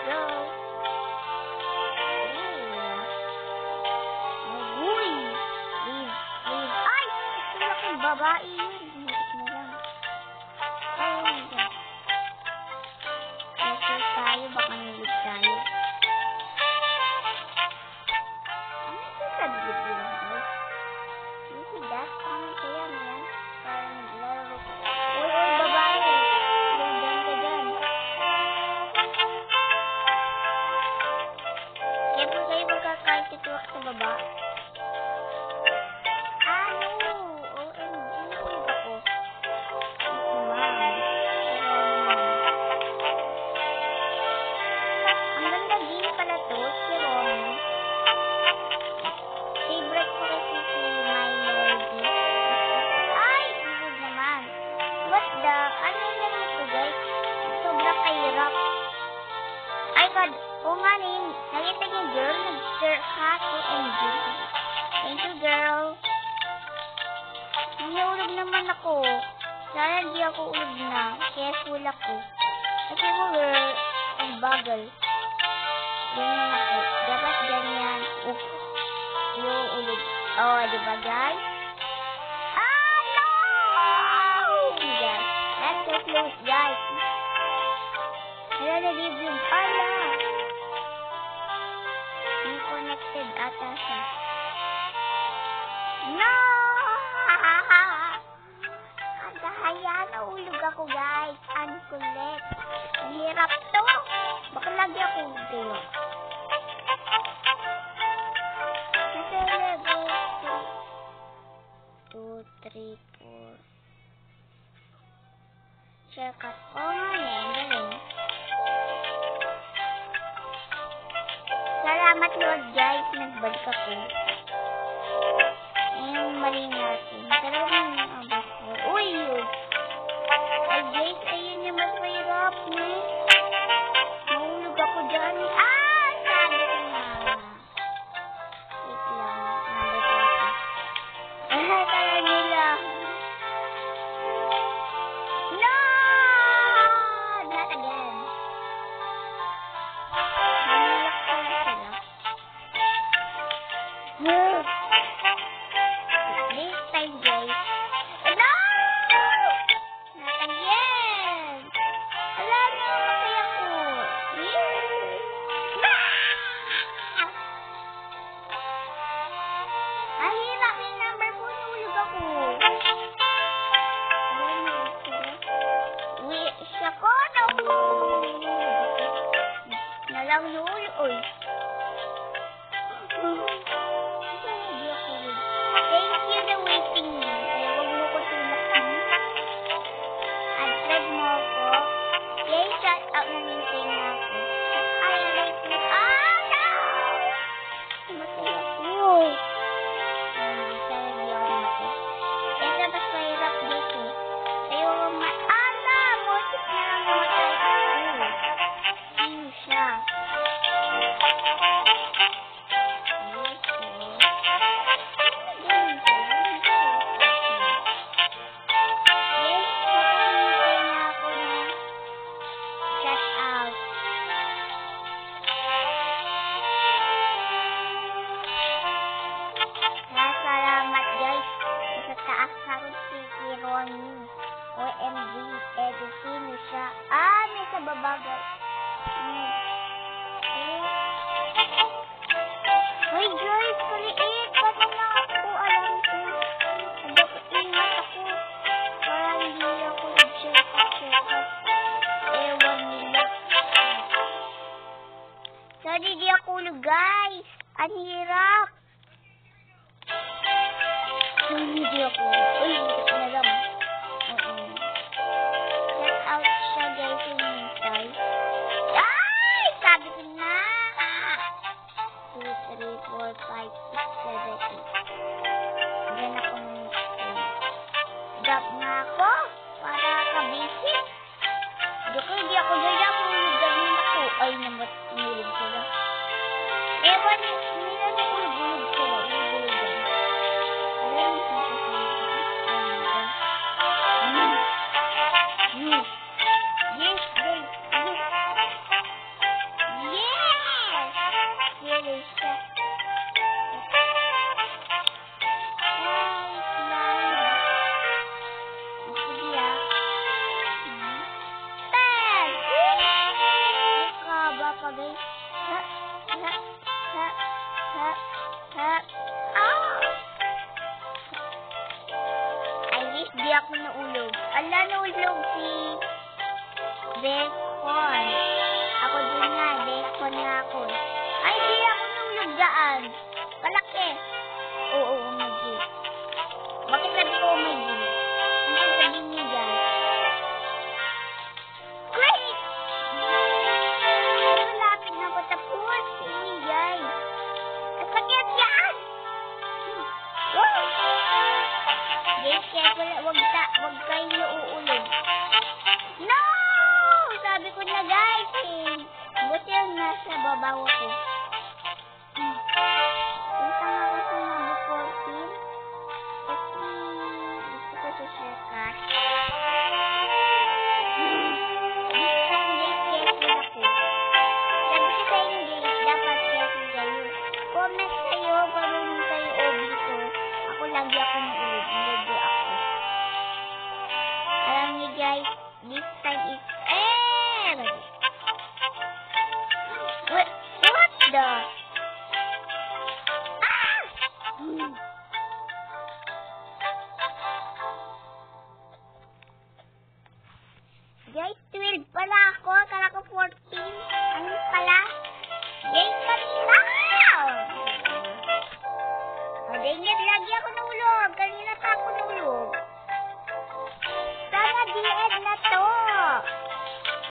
go. Uy! Leave. Ay! Ito laking babae yun. Inisip mo lang. Oh my God. Pressure tayo. Baka nilip tayo. Ano ito sa bibig yun? You see that? Parang kaya mo yan? Parang naglaro ko. Uy, babae. Slow down ka dyan. Kaya po kayo magkakahit ito sa baba. Oo nga rin. Nakita niyo, girl. Nag-stir ka to MG. Thank you, girl. Naulog naman ako. Sana hindi ako ulog na. Kaya full ako. Kasi mo, girl, ang bagal. Ganyan ako. Dapat ganyan. Yung ulog. Oh, diba, guys? Ah, no! Guys, that's so close, guys. Wala na yung ala. Hindi connected ata siya. No! Kaya naulog ako, guys. Uncollect. Ang hirap to. Baka lagi ako ulog. Kasi level 2, 3, 4. Check out. Oh, nga yan. Galing. Salamat Lord, guys. Nagbalik ako. Yung mali natin. Pero yung uy, yun. Ay, guys, ayun yung mas mahirap, ne? Mahulog ako dyan. Ah! Sabi ko na. Wait lang. Kala nila. No! Not again. Nanilak pala sila. This time, guys. No! Not again. Wala na, matay ako. Ay, hirap yung number ko. Nahulog ako. Siya ko, nahulog. Nalang nahulog. Uy. Thank you na waiting me. Huwag mo ko tulak. Unfriend mo ako. Yay, shout out na nintay na ako. Ay, like me. Ah, no! Matay ako. Sana di ako mati. Ito mas mahirap dito. Ayaw ko ala! Motik na lang namatay ako. Sino siya? OMG, eto sino siya? Ah, nasa baba, guys. Uy, guys, kaliit. Paano na ako alam ko? Ingat ako. Para hindi ako nag-check up. Ewan nila. Sorry, di ako ulog, guys. Ang hirap. Hindi ako. Uy, hindi ko nalam. Check out siya, guys, yung hintay. Ay! Sabi ko na! 2, 3, 4, 5, 6, 7, 8. Diyan ako nang drop na ako para kabisi. Hindi ako dyan ako galing ako. Ay, nilog sila. Ewan, nila na ulog sila. Ulog dyan. Alam, Yes, bacon. Ako din nga, bacon nga ako. Ay, di ako nulog dyan. Kalaki. Oo, umagi. Bakit sabi ko umagi? Ano ang sabihin niya dyan? Great! Malapit na ako tapos. Ingay. Kasakit yan! Wow! Guys, kaya wag kayo uuulog. No! Sabi ko na guys eh. Buti yung nasa babaw ko. Punta nga ako sa number 14. Kasi gusto ko sa shortcut. Sabi ko sa inyo guys, dapat careful kayo. Comment kayo, marunong kayo obito. Ako lagi akong ulog. Medyo ako. Alam niyo guys, this time is what the? Ah! Guys, 12 pala ako. Kala ko 14. Ano pala? Guys, kanina! O, dingit, lagi ako nahulog. Kanina pa ako nahulog.